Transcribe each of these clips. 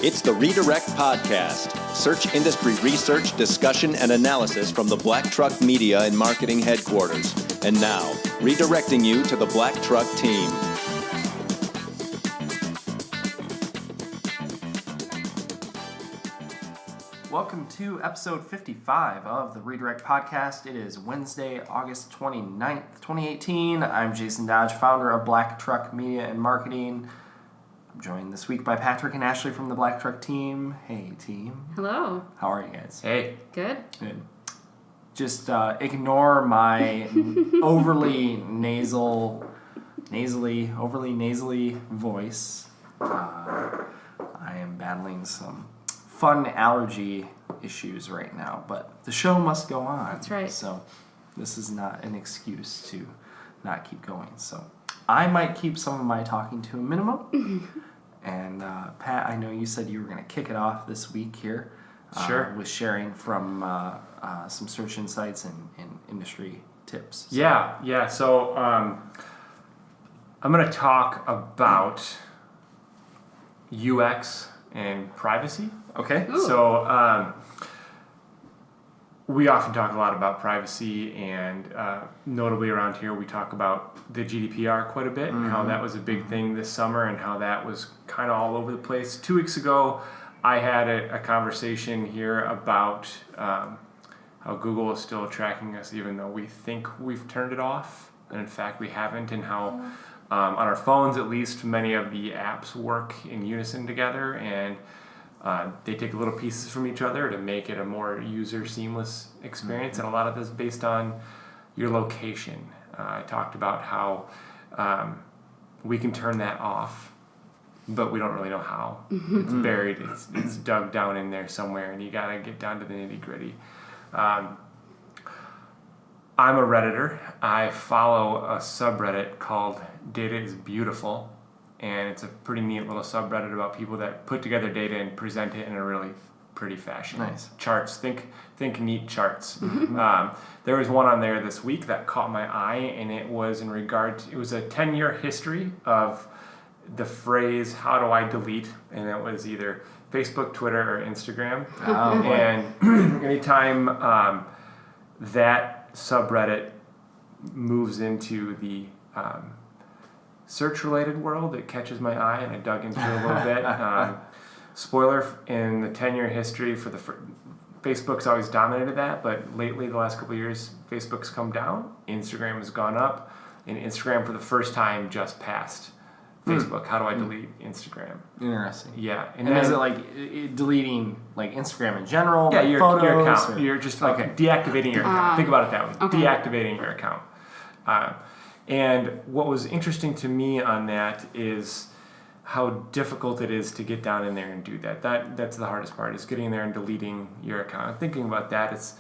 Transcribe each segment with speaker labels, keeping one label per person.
Speaker 1: It's the Redirect Podcast. Search industry research, discussion, and analysis from the Black Truck Media and Marketing Headquarters. And now, redirecting you to the Black Truck team.
Speaker 2: Welcome to episode 55 of the Redirect Podcast. It is Wednesday, August 29th, 2018. I'm Jason Dodge, founder of Black Truck Media and Marketing. I'm joined this week by Patrick and Ashley from the Black Truck team. Hey, team.
Speaker 3: Hello.
Speaker 2: How are you guys?
Speaker 4: Hey.
Speaker 3: Good.
Speaker 2: Good. Just ignore my overly nasally voice. I am battling some fun allergy issues right now, but the show must go on.
Speaker 3: That's right.
Speaker 2: So this is not an excuse to not keep going. So I might keep some of my talking to a minimum. And Pat, I know you said you were going to kick it off this week here.
Speaker 4: Sure.
Speaker 2: With sharing from some search insights and industry tips. So.
Speaker 4: Yeah. So I'm going to talk about UX and privacy.
Speaker 2: Okay.
Speaker 3: Ooh.
Speaker 4: So we often talk a lot about privacy, and notably around here we talk about the GDPR quite a bit, and how that was a big thing this summer, and how that was kind of all over the place. 2 weeks ago, I had a conversation here about how Google is still tracking us even though we think we've turned it off, and in fact we haven't, and how on our phones at least many of the apps work in unison together, and they take little pieces from each other to make it a more user seamless experience, and a lot of this is based on your location. I talked about how we can turn that off, but we don't really know how. It's buried, it's dug down in there somewhere, and you gotta get down to the nitty gritty. I'm a Redditor. I follow a subreddit called Data is Beautiful, and it's a pretty neat little subreddit about people that put together data and present it in a really pretty fashion.
Speaker 2: Nice.
Speaker 4: Charts, think neat charts. There was one on there this week that caught my eye, and it was it was a 10-year history of the phrase, how do I delete? And it was either Facebook, Twitter, or Instagram.
Speaker 2: Oh, boy.
Speaker 4: And anytime that subreddit moves into the search-related world, it catches my eye, and I dug into it a little bit. Spoiler, in the 10-year history for Facebook's always dominated that, but lately, the last couple of years, Facebook's come down, Instagram has gone up, and Instagram for the first time just passed Facebook. How do I delete Instagram?
Speaker 2: Interesting.
Speaker 4: Yeah.
Speaker 2: And is it like deleting like Instagram in general?
Speaker 4: Yeah,
Speaker 2: like
Speaker 4: your
Speaker 2: photos,
Speaker 4: account.
Speaker 2: or?
Speaker 4: You're just like deactivating your account. Think about it that way.
Speaker 3: Okay.
Speaker 4: Deactivating your account. And what was interesting to me on that is how difficult it is to get down in there and do that. That's the hardest part, is getting in there and deleting your account. Thinking about that, it's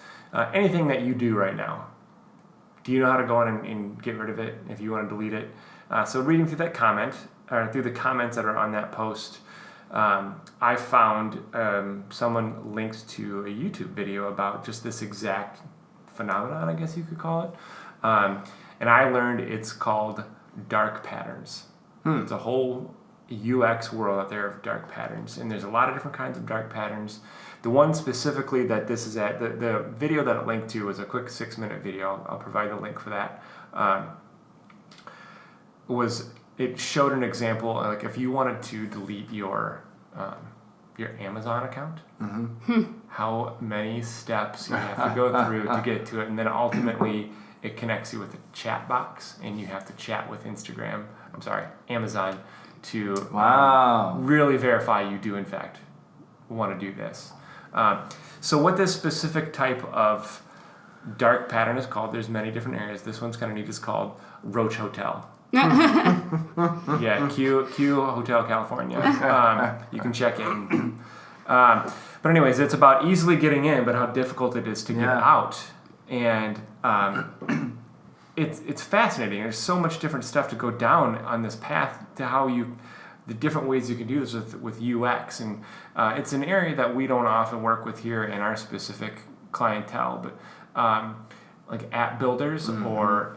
Speaker 4: anything that you do right now. Do you know how to go in and get rid of it if you want to delete it? So reading through that comment, or through the comments that are on that post, I found someone linked to a YouTube video about just this exact phenomenon, I guess you could call it. And I learned it's called dark patterns. It's a whole UX world out there of dark patterns, and there's a lot of different kinds of dark patterns. The one specifically that this is at, the video that it linked to was a quick 6-minute video. I'll provide the link for that. It showed an example, like if you wanted to delete your Amazon account, how many steps you have to go through to get to it, and then ultimately it connects you with a chat box, and you have to chat with Amazon to really verify you do in fact want to do this. So what this specific type of dark pattern is called, there's many different areas. This one's kind of neat, is called Roach Hotel. Yeah, Q Hotel California. You can check in. But anyways, it's about easily getting in, but how difficult it is to get out. And it's fascinating. There's so much different stuff to go down on this path to the different ways you can do this with UX. And it's an area that we don't often work with here in our specific clientele, but like app builders or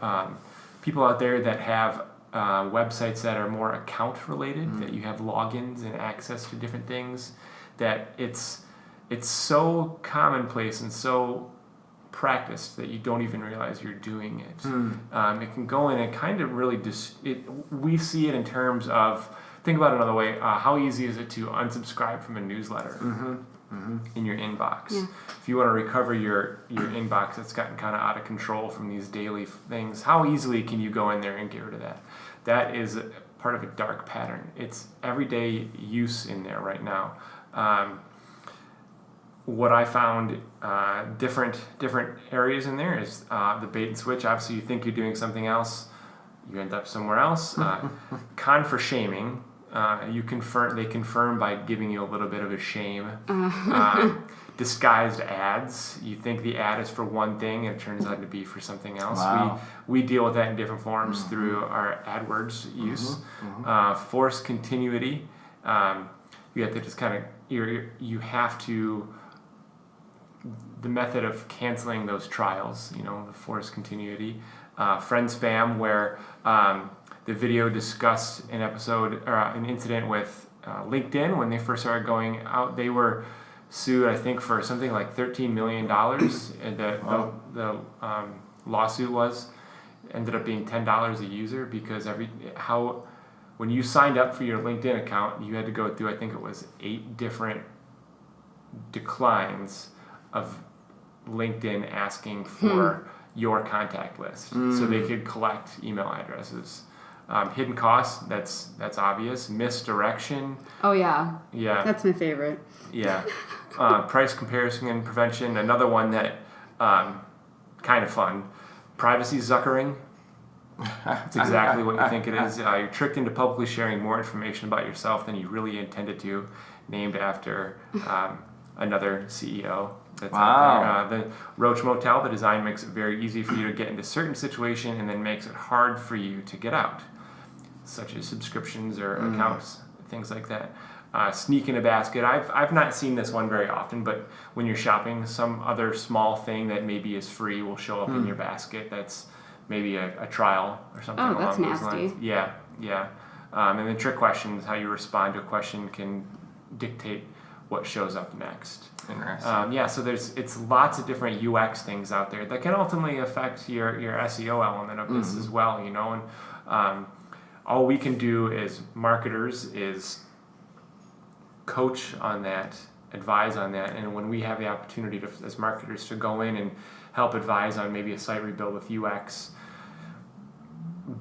Speaker 4: people out there that have websites that are more account related, that you have logins and access to different things. that it's so commonplace and so practiced that you don't even realize you're doing it. It can go in and kind of really we see it in terms of, think about it another way, how easy is it to unsubscribe from a newsletter in your inbox?
Speaker 3: Yeah.
Speaker 4: If you want to recover your inbox that's gotten kind of out of control from these daily things, how easily can you go in there and get rid of that? That is part of a dark pattern. It's everyday use in there right now. What I found, different areas in there is the bait and switch. Obviously, you think you're doing something else, you end up somewhere else. Con for shaming. They confirm by giving you a little bit of a shame. Disguised ads. You think the ad is for one thing, and it turns out to be for something else.
Speaker 2: Wow.
Speaker 4: We deal with that in different forms through our AdWords use. Forced continuity. You have to just kind of you have to. The method of canceling those trials, the forced continuity. Friend spam, where the video discussed an episode or an incident with LinkedIn when they first started going out. They were sued, I think, for something like $13 million. And the lawsuit ended up being $10 a user because when you signed up for your LinkedIn account, you had to go through, I think it was 8 different declines of LinkedIn asking for your contact list so they could collect email addresses. Hidden costs, that's obvious. Misdirection.
Speaker 3: Oh, yeah.
Speaker 4: Yeah.
Speaker 3: That's my favorite.
Speaker 4: Yeah. Price comparison and prevention. Another one that kind of fun. Privacy zuckering. That's exactly what you think it is. You're tricked into publicly sharing more information about yourself than you really intended to, named after another CEO that's out there. The Roach Motel, the design makes it very easy for you to get into a certain situation and then makes it hard for you to get out, such as subscriptions or accounts, things like that. Sneak in a basket. I've not seen this one very often, but when you're shopping, some other small thing that maybe is free will show up in your basket. That's maybe a trial or something along
Speaker 3: that's
Speaker 4: those
Speaker 3: nasty.
Speaker 4: lines. Yeah. And then trick questions, how you respond to a question can dictate what shows up next.
Speaker 2: Interesting.
Speaker 4: So it's lots of different UX things out there that can ultimately affect your SEO element of this as well, and all we can do as marketers is coach on that, advise on that, and when we have the opportunity as marketers to go in and help advise on maybe a site rebuild with UX,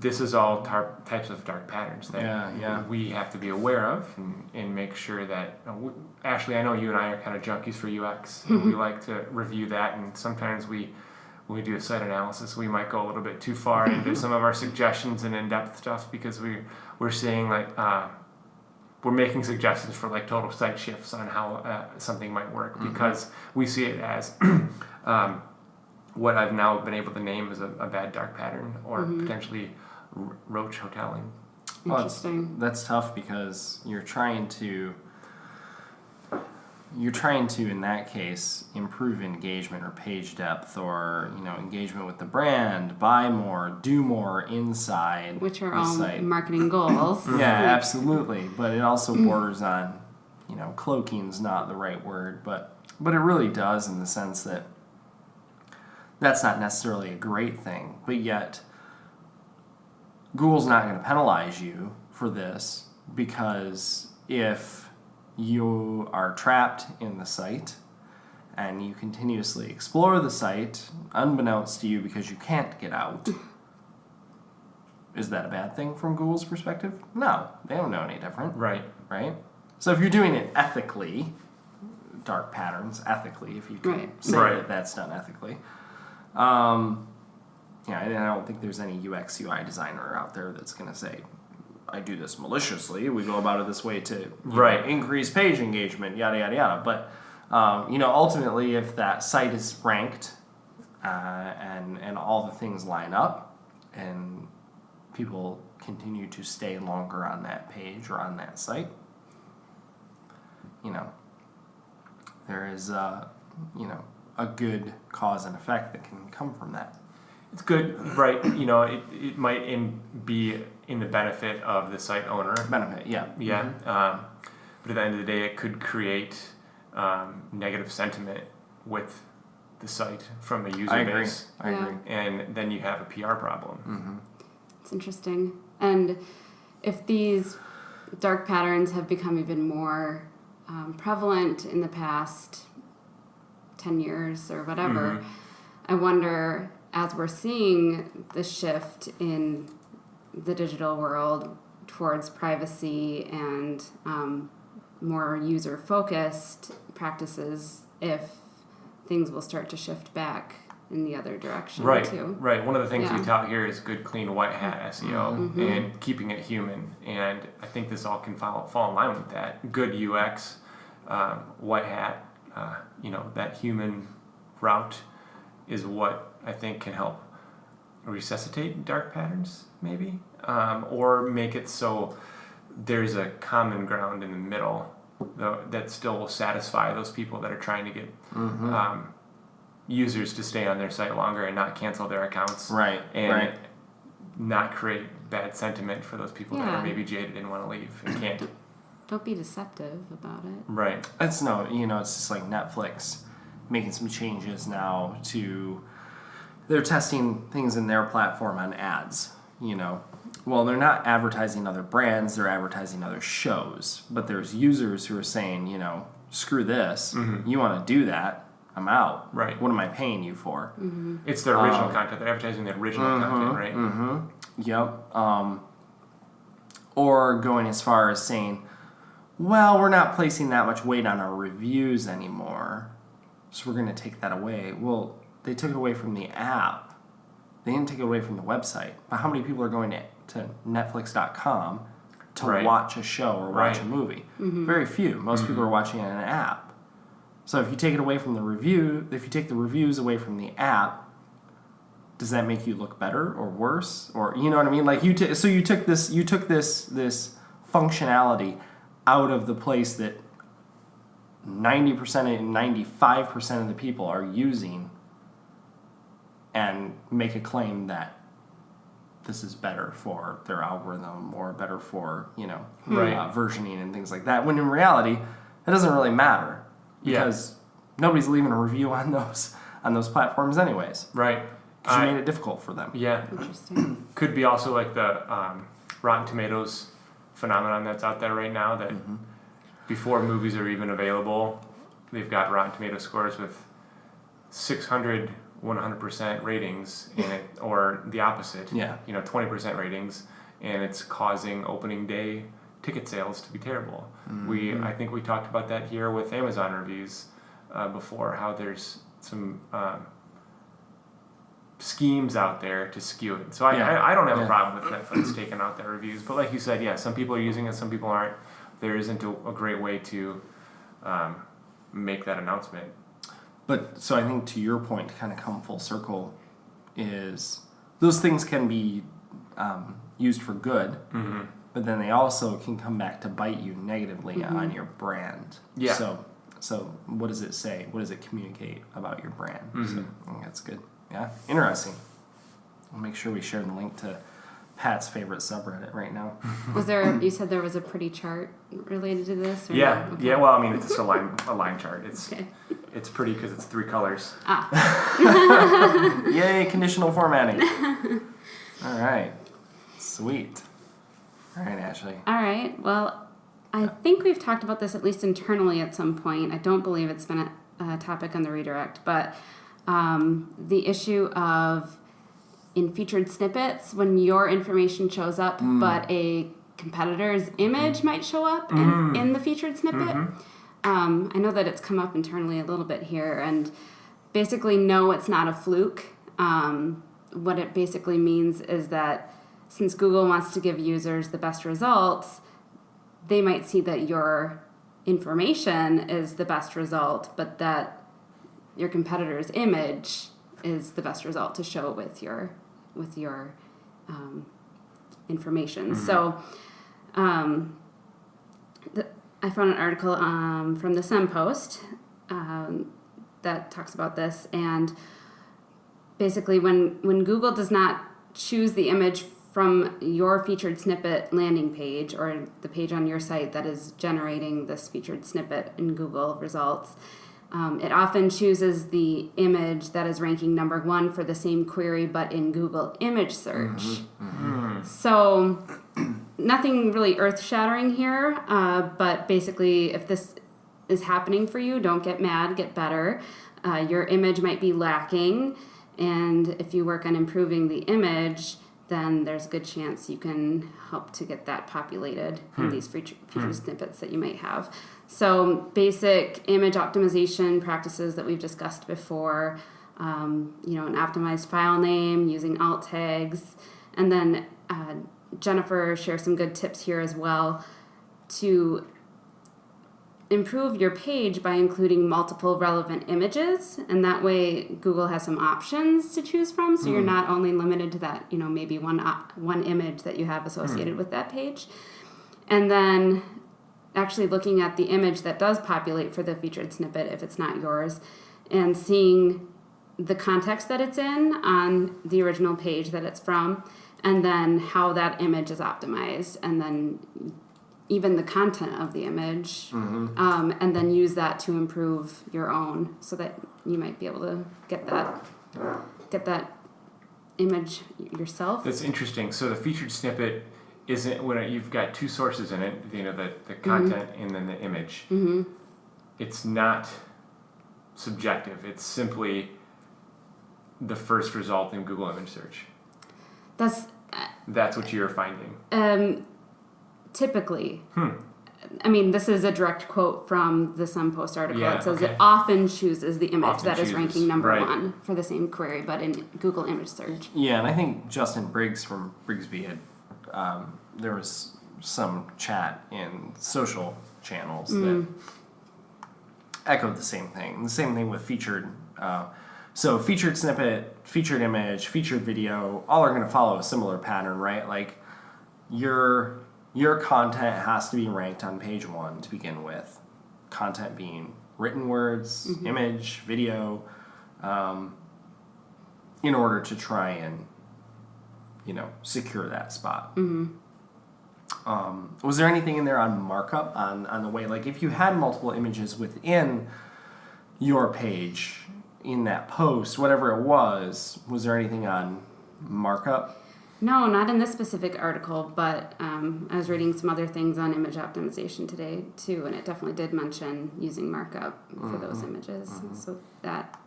Speaker 4: this is all types of dark patterns that we have to be aware of and make sure that Ashley, I know you and I are kind of junkies for UX. And we like to review that, and sometimes when we do a site analysis, we might go a little bit too far into some of our suggestions and in-depth stuff because we're saying we're making suggestions for like total site shifts on how something might work because we see it as what I've now been able to name as a bad dark pattern or potentially roach hoteling.
Speaker 3: Interesting.
Speaker 2: That's tough because you're trying to in that case improve engagement or page depth or engagement with the brand, buy more, do more inside,
Speaker 3: which are
Speaker 2: the
Speaker 3: all
Speaker 2: site.
Speaker 3: marketing goals.
Speaker 2: Yeah, absolutely. But it also borders on, cloaking's not the right word, but it really does in the sense that that's not necessarily a great thing, but yet Google's not going to penalize you for this because if you are trapped in the site and you continuously explore the site unbeknownst to you because you can't get out, is that a bad thing from Google's perspective? No, they don't know any different.
Speaker 4: Right.
Speaker 2: So if you're doing it ethically, dark patterns ethically, if you can say that that's done ethically, and I don't think there's any UX UI designer out there that's going to say, I do this maliciously. We go about it this way to increase page engagement, yada, yada, yada. But, ultimately, if that site is ranked and all the things line up and people continue to stay longer on that page or on that site, there is, a good cause and effect that can come from that.
Speaker 4: It's good, right? It might be in the benefit of the site owner.
Speaker 2: Benefit, yeah.
Speaker 4: Yeah. But at the end of the day, it could create negative sentiment with the site from the user base.
Speaker 2: I agree.
Speaker 4: And then you have a PR problem.
Speaker 3: It's interesting. And if these dark patterns have become even more prevalent in the past 10 years or whatever, I wonder, as we're seeing the shift in the digital world towards privacy and more user-focused practices, if things will start to shift back in the other direction too.
Speaker 4: Right. One of the things
Speaker 3: Yeah.
Speaker 4: we tout here is good, clean, white hat SEO and keeping it human. And I think this all can fall in line with that. Good UX, white hat, that human route is what I think can help resuscitate dark patterns, maybe, or make it so there's a common ground in the middle that still will satisfy those people that are trying to get users to stay on their site longer and not cancel their accounts, and not create bad sentiment for those people that are maybe jaded and want to leave and can't.
Speaker 3: Don't be deceptive about it.
Speaker 4: Right.
Speaker 2: It's just like Netflix making some changes now to, they're testing things in their platform on ads, Well, they're not advertising other brands, they're advertising other shows. But there's users who are saying, screw this. You want to do that, I'm out.
Speaker 4: Right.
Speaker 2: What am I paying you for?
Speaker 4: It's the original content. They're advertising the original content, right?
Speaker 2: Yep. Or going as far as saying, well, we're not placing that much weight on our reviews anymore, so we're going to take that away. Well, they took it away from the app. They didn't take it away from the website. But how many people are going to Netflix.com to watch a show or watch a movie? Very few. Most people are watching it in an app. So if you take it away from the review, if you take the reviews away from the app, does that make you look better or worse? Or you know what I mean? Like you took this functionality out of the place that 90% and 95% of the people are using, and make a claim that this is better for their algorithm or better for versioning and things like that. When in reality, it doesn't really matter because nobody's leaving a review on those platforms anyways.
Speaker 4: Right.
Speaker 2: Because you made it difficult for them.
Speaker 4: Yeah.
Speaker 3: Interesting.
Speaker 4: Could be also like the Rotten Tomatoes phenomenon that's out there right now, that before movies are even available, they've got Rotten Tomato scores with 600, 100% ratings in it, or the opposite, 20% ratings, and it's causing opening day ticket sales to be terrible. I think we talked about that here with Amazon reviews before, how there's some schemes out there to skew it. So I don't have a problem with Netflix taking out their reviews, but like you said, some people are using it, some people aren't. There isn't a great way to make that announcement.
Speaker 2: But so I think to your point, to kind of come full circle, is those things can be used for good, but then they also can come back to bite you negatively on your brand.
Speaker 4: Yeah.
Speaker 2: So what does it say? What does it communicate about your brand? So I think that's good. Yeah, interesting. I'll make sure we share the link to Pat's favorite subreddit right now.
Speaker 3: You said there was a pretty chart related to this? Or
Speaker 4: Yeah,
Speaker 3: no? Okay.
Speaker 4: yeah. Well, I mean, it's just a line chart. It's pretty because it's 3 colors.
Speaker 2: Yay, conditional formatting. All right, sweet. All right, Ashley.
Speaker 3: All right. Well, I think we've talked about this at least internally at some point. I don't believe it's been a topic on the redirect, but the issue of in featured snippets, when your information shows up, but a competitor's image might show up in the featured snippet. I know that it's come up internally a little bit here, and basically, no, it's not a fluke. What it basically means is that since Google wants to give users the best results, they might see that your information is the best result, but that your competitor's image is the best result to show with your information. So I found an article from the Sem Post that talks about this, and basically when Google does not choose the image from your featured snippet landing page or the page on your site that is generating this featured snippet in Google results, it often chooses the image that is ranking number 1 for the same query, but in Google image search. So nothing really earth-shattering here, but basically if this is happening for you, don't get mad, get better. Your image might be lacking, and if you work on improving the image, then there's a good chance you can help to get that populated in these featured snippets that you might have. So basic image optimization practices that we've discussed before, an optimized file name, using alt tags, and then Jennifer shares some good tips here as well to improve your page by including multiple relevant images, and that way Google has some options to choose from, so you're not only limited to that, maybe one image that you have associated with that page. And then actually looking at the image that does populate for the featured snippet, if it's not yours, and seeing the context that it's in on the original page that it's from, and then how that image is optimized, and then even the content of the image, and then use that to improve your own, so that you might be able to get that image yourself.
Speaker 4: That's interesting. So the featured snippet isn't when you've got two sources in it, the content and then the image. It's not subjective. It's simply the first result in Google image search. That's what you're finding.
Speaker 3: Typically. I mean, this is a direct quote from the SunPost article.
Speaker 4: Yeah,
Speaker 3: it says
Speaker 4: okay.
Speaker 3: it often chooses the image
Speaker 4: Often
Speaker 3: that is
Speaker 4: chooses,
Speaker 3: ranking number
Speaker 4: right.
Speaker 3: 1 for the same query, but in Google image search.
Speaker 2: Yeah, and I think Justin Briggs from Brigsby had, there was some chat in social channels that echoed the same thing. The same thing with featured. So featured snippet, featured image, featured video, all are going to follow a similar pattern, right? Like your content has to be ranked on page 1 to begin with. Content being written words, image, video, in order to try and, secure that spot. Was there anything in there on markup, on the way, like if you had multiple images within your page in that post, whatever it was there anything on markup?
Speaker 3: No, not in this specific article, but I was reading some other things on image optimization today too, and it definitely did mention using markup for those images. So that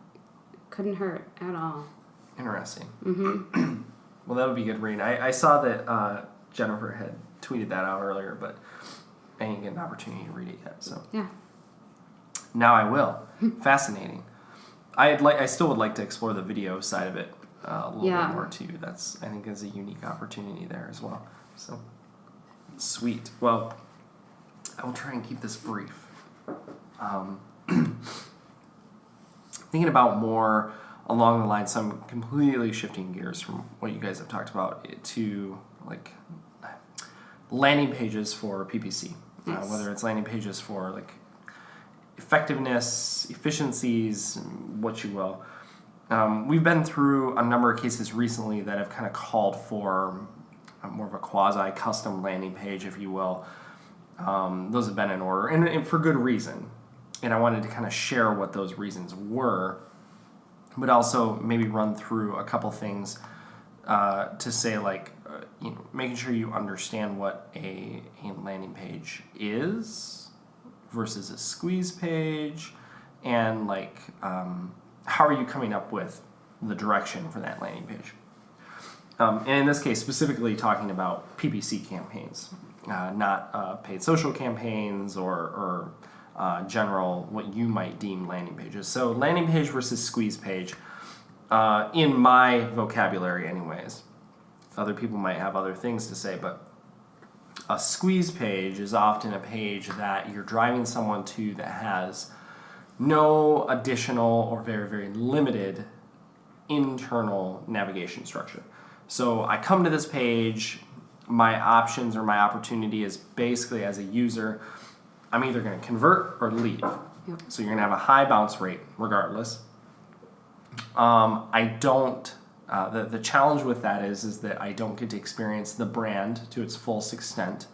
Speaker 3: couldn't hurt at all.
Speaker 2: Interesting. Well, that would be good reading. I saw that Jennifer had tweeted that out earlier, but I didn't get an opportunity to read it yet. So
Speaker 3: Yeah.
Speaker 2: now I will. Fascinating. I still would like to explore the video side of it a little bit more too. That's, I think, is a unique opportunity there as well. So sweet. Well, I will try and keep this brief. Thinking about more along the lines, so I'm completely shifting gears from what you guys have talked about to like landing pages for PPC.
Speaker 3: Nice.
Speaker 2: Whether it's landing pages for like effectiveness, efficiencies, what you will. We've been through a number of cases recently that have kind of called for more of a quasi-custom landing page, if you will. Those have been in order, and for good reason. And I wanted to kind of share what those reasons were, but also maybe run through a couple things to say, like, making sure you understand what a landing page is versus a squeeze page, and like how are you coming up with the direction for that landing page. And in this case, specifically talking about PPC campaigns, not paid social campaigns or general what you might deem landing pages. So landing page versus squeeze page, in my vocabulary anyways. Other people might have other things to say, but a squeeze page is often a page that you're driving someone to that has no additional or very, very limited internal navigation structure. So I come to this page, my options or my opportunity is basically as a user, I'm either going to convert or leave.
Speaker 3: Yep.
Speaker 2: So you're going to have a high bounce rate regardless. I don't The challenge with that is that I don't get to experience the brand to its fullest extent.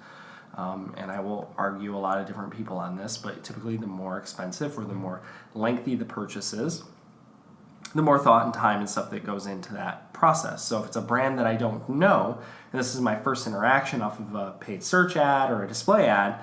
Speaker 2: And I will argue a lot of different people on this, but typically the more expensive or the more lengthy the purchase is, the more thought and time and stuff that goes into that process. So if it's a brand that I don't know, and this is my first interaction off of a paid search ad or a display ad,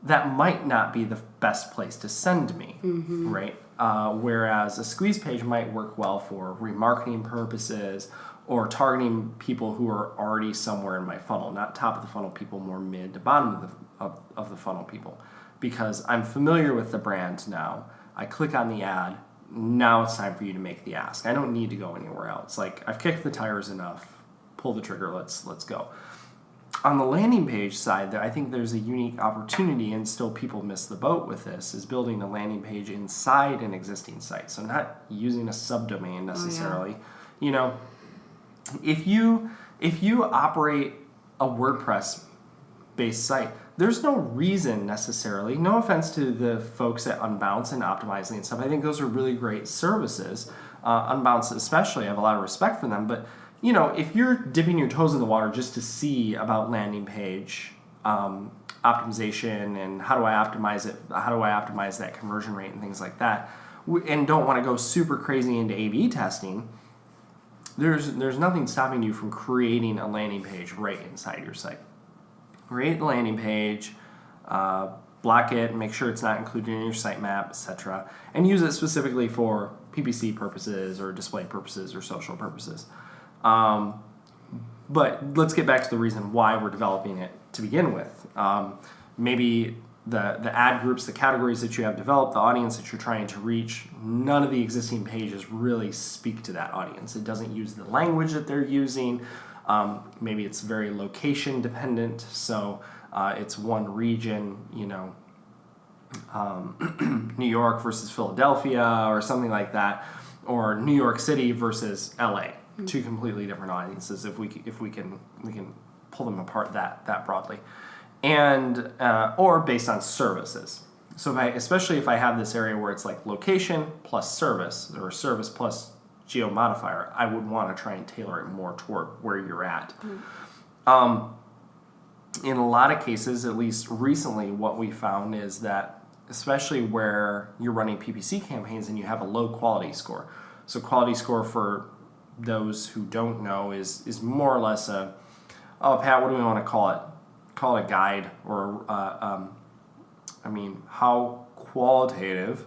Speaker 2: that might not be the best place to send me, right? Whereas a squeeze page might work well for remarketing purposes or targeting people who are already somewhere in my funnel, not top of the funnel people, more mid to bottom of the funnel people, because I'm familiar with the brand now. I click on the ad. Now it's time for you to make the ask. I don't need to go anywhere else. Like, I've kicked the tires enough. Pull the trigger. Let's go. On the landing page side, I think there's a unique opportunity, and still people miss the boat with this, is building a landing page inside an existing site. So not using a subdomain necessarily.
Speaker 3: Oh, yeah.
Speaker 2: You know, if you operate a WordPress based site, there's no reason necessarily, no offense to the folks at Unbounce and Optimizely and stuff, I think those are really great services. Unbounce especially, I have a lot of respect for them, but you know, if you're dipping your toes in the water just to see about landing page optimization and how do I optimize it, how do I optimize that conversion rate and things like that, and don't want to go super crazy into A/B testing, there's nothing stopping you from creating a landing page right inside your site. Create the landing page, block it, make sure it's not included in your sitemap, etc., and use it specifically for PPC purposes or display purposes or social purposes. But let's get back to the reason why we're developing it to begin with. Maybe the ad groups, the categories that you have developed, the audience that you're trying to reach, none of the existing pages really speak to that audience. It doesn't use the language that they're using. Maybe it's very location dependent, so it's one region, you know, New York versus Philadelphia or something like that, or New York City versus LA. Two completely different audiences if we can pull them apart that broadly, and or based on services. So especially if I have this area where it's like location plus service or service plus geo modifier, I would want to try and tailor it more toward where you're at. In a lot of cases, at least recently, what we found is that especially where you're running PPC campaigns and you have a low quality score. So quality score, for those who don't know, is more or less a, oh, Pat, what do we want to call it? Call it a guide, or how qualitative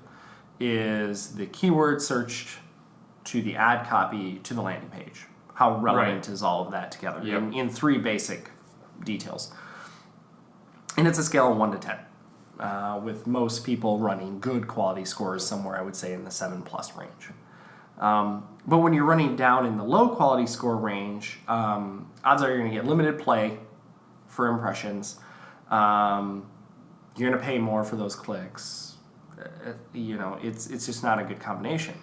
Speaker 2: is the keyword searched to the ad copy to the landing page? How relevant is all of that together?
Speaker 4: Yep.
Speaker 2: In three basic details. And it's a scale of 1 to 10, with most people running good quality scores somewhere, I would say, in the 7+ range. But when you're running down in the low quality score range, odds are you're going to get limited play for impressions. You're going to pay more for those clicks. It's just not a good combination.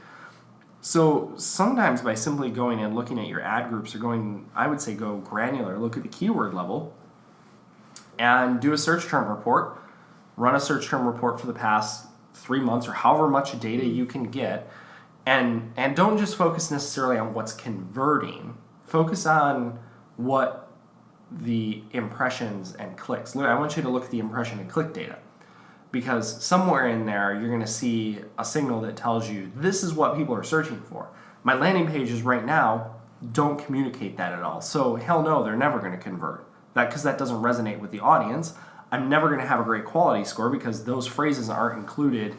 Speaker 2: So sometimes by simply going and looking at your ad groups, or go granular, look at the keyword level, and do a search term report. Run a search term report for the past 3 months or however much data you can get. And don't just focus necessarily on what's converting. Focus on what the impressions and clicks. I want you to look at the impression and click data, because somewhere in there you're going to see a signal that tells you this is what people are searching for. My landing pages right now don't communicate that at all. So hell no, they're never going to convert. Because that doesn't resonate with the audience. I'm never going to have a great quality score because those phrases aren't included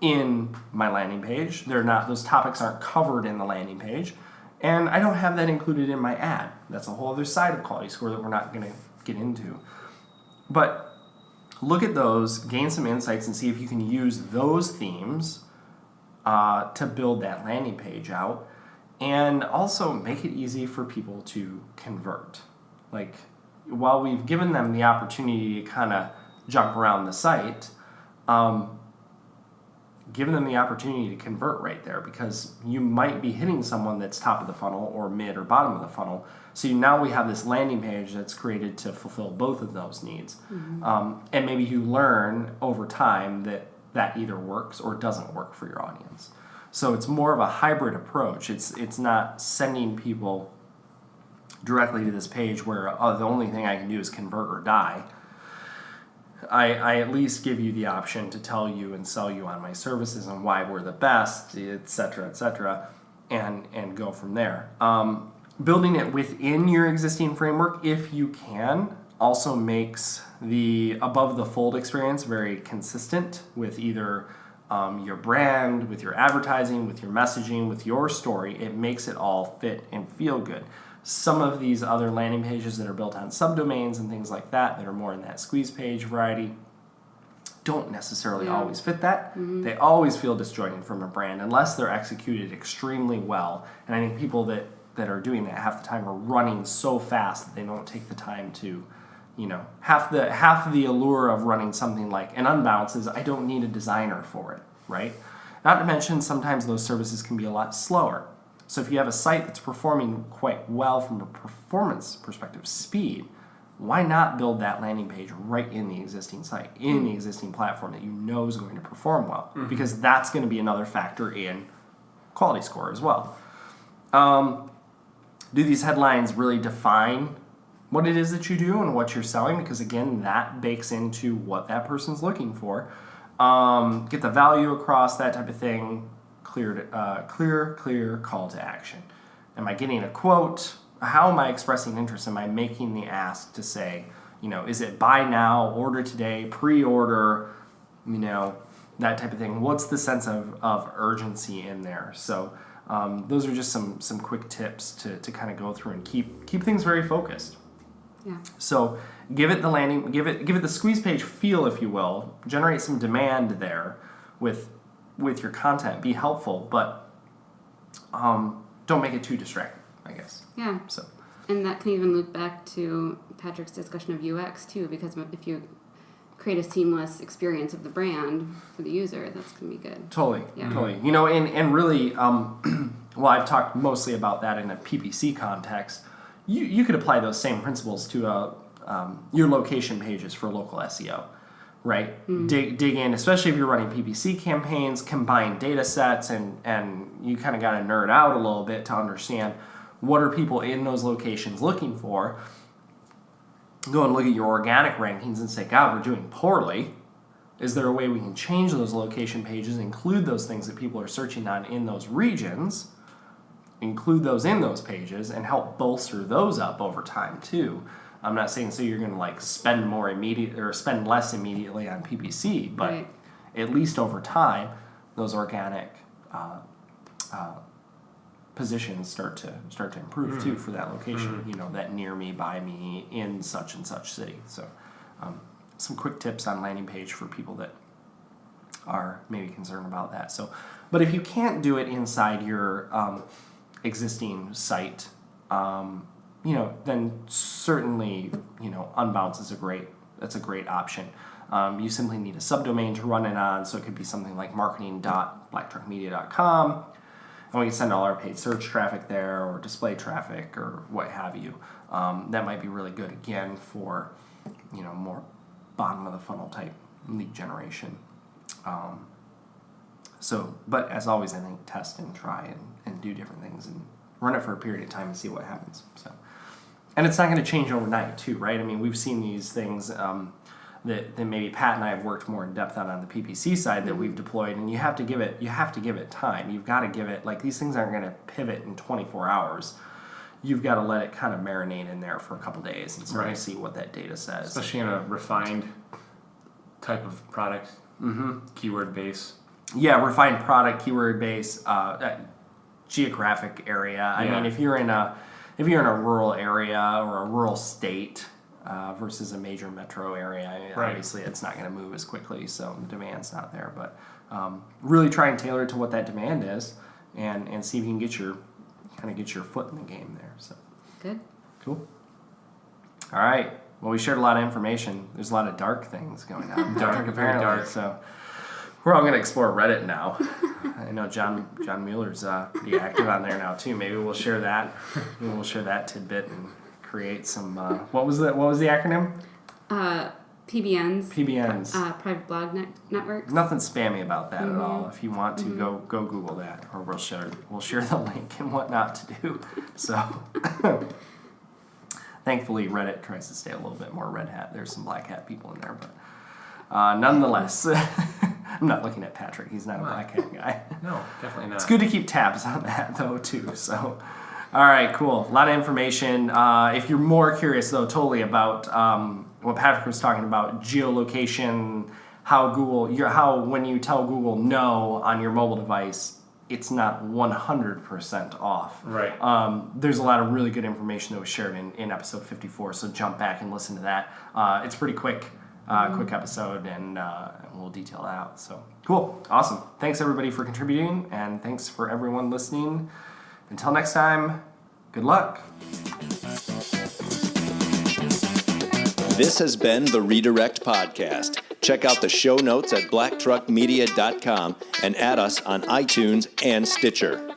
Speaker 2: in my landing page. Those topics aren't covered in the landing page, and I don't have that included in my ad. That's a whole other side of quality score that we're not going to get into. But look at those, gain some insights, and see if you can use those themes to build that landing page out, and also make it easy for people to convert. Like, while we've given them the opportunity to kind of jump around the site, giving them the opportunity to convert right there, because you might be hitting someone that's top of the funnel or mid or bottom of the funnel. So now we have this landing page that's created to fulfill both of those needs. And maybe you learn over time that either works or doesn't work for your audience. So it's more of a hybrid approach. It's not sending people directly to this page where the only thing I can do is convert or die. I at least give you the option to tell you and sell you on my services and why we're the best, et cetera, and go from there. Building it within your existing framework, if you can, also makes the above the fold experience very consistent with either your brand, with your advertising, with your messaging, with your story. It makes it all fit and feel good. Some of these other landing pages that are built on subdomains and things like that are more in that squeeze page variety don't necessarily always fit that. They always feel disjointed from a brand unless they're executed extremely well. And I think people that are doing that half the time are running so fast that they don't take the time to, half the allure of running something like an unbounce is I don't need a designer for it, right? Not to mention sometimes those services can be a lot slower. So if you have a site that's performing quite well from a performance perspective, speed, why not build that landing page right in the existing site, in the existing platform that you know is going to perform well? Because that's going to be another factor in quality score as well. Do these headlines really define what it is that you do and what you're selling? Because again, that bakes into what that person's looking for. Get the value across, that type of thing. Clear call to action. Am I getting a quote? How am I expressing interest? Am I making the ask to say, is it buy now, order today, pre-order, that type of thing? What's the sense of urgency in there? So those are just some quick tips to kind of go through and keep things very focused.
Speaker 3: Yeah.
Speaker 2: So give it the squeeze page feel, if you will. Generate some demand there with your content. Be helpful, but don't make it too distracting, I guess.
Speaker 3: Yeah.
Speaker 2: So.
Speaker 3: And that can even loop back to Patrick's discussion of UX too, because if you create a seamless experience of the brand for the user, that's going to be good.
Speaker 2: Totally.
Speaker 3: Yeah.
Speaker 2: Totally. And really, well, I've talked mostly about that in a PPC context. You could apply those same principles to your location pages for local SEO, right? Dig in, especially if you're running PPC campaigns, combine data sets, and you kind of got to nerd out a little bit to understand what are people in those locations looking for. Go and look at your organic rankings and say, God, we're doing poorly. Is there a way we can change those location pages, include those things that people are searching on in those regions, include those in those pages, and help bolster those up over time too? I'm not saying so you're going to spend more immediate or spend less immediately on PPC, but
Speaker 3: right.
Speaker 2: At least over time, those organic positions start to improve too for that location. That near me, by me, in such and such city. So, some quick tips on landing page for people that are maybe concerned about that. So, but if you can't do it inside your existing site, then certainly, Unbounce is a great option. You simply need a subdomain to run it on, so it could be something like marketing.blacktruckmedia.com, and we can send all our paid search traffic there, or display traffic, or what have you. That might be really good, again, for, more bottom of the funnel type lead generation. But as always, I think test and try and do different things and run it for a period of time and see what happens. So, and it's not going to change overnight, too, right? I mean, we've seen these things that maybe Pat and I have worked more in depth on the PPC side that we've deployed, and you have to give it time. You've got to give it, these things aren't going to pivot in 24 hours. You've got to let it kind of marinate in there for a couple days and start to see what that data says.
Speaker 4: Especially in a refined type of product, keyword base.
Speaker 2: Yeah, refined product, keyword base, geographic area. I mean, if you're in a rural area or a rural state versus a major metro area, obviously it's not going to move as quickly, so the demand's not there. But really try and tailor it to what that demand is, and see if you can get your foot in the game there. So
Speaker 3: Good.
Speaker 2: Cool. All right. Well, we shared a lot of information. There's a lot of dark things going on.
Speaker 4: Dark, very dark.
Speaker 2: So we're all going to explore Reddit now. I know John Mueller's pretty active on there now too. Maybe we'll share that. Maybe we'll share that tidbit and create some. What was the acronym?
Speaker 3: PBNs. Private blog networks.
Speaker 2: Nothing spammy about that at all. If you want to, go Google that, or we'll share the link and what not to do. So, thankfully, Reddit tries to stay a little bit more red hat. There's some black hat people in there, but nonetheless, I'm not looking at Patrick. He's not a black hat guy.
Speaker 4: No, definitely not.
Speaker 2: It's good to keep tabs on that though too. So. All right, cool. A lot of information. If you're more curious, though, totally about what Patrick was talking about, geolocation, how when you tell Google no on your mobile device, it's not 100% off.
Speaker 4: Right.
Speaker 2: There's a lot of really good information that was shared in episode 54, so jump back and listen to that. It's pretty quick episode, and we'll detail that out. So cool. Awesome. Thanks, everybody, for contributing, and thanks for everyone listening. Until next time, good luck.
Speaker 1: This has been the Redirect Podcast. Check out the show notes at blacktruckmedia.com and add us on iTunes and Stitcher.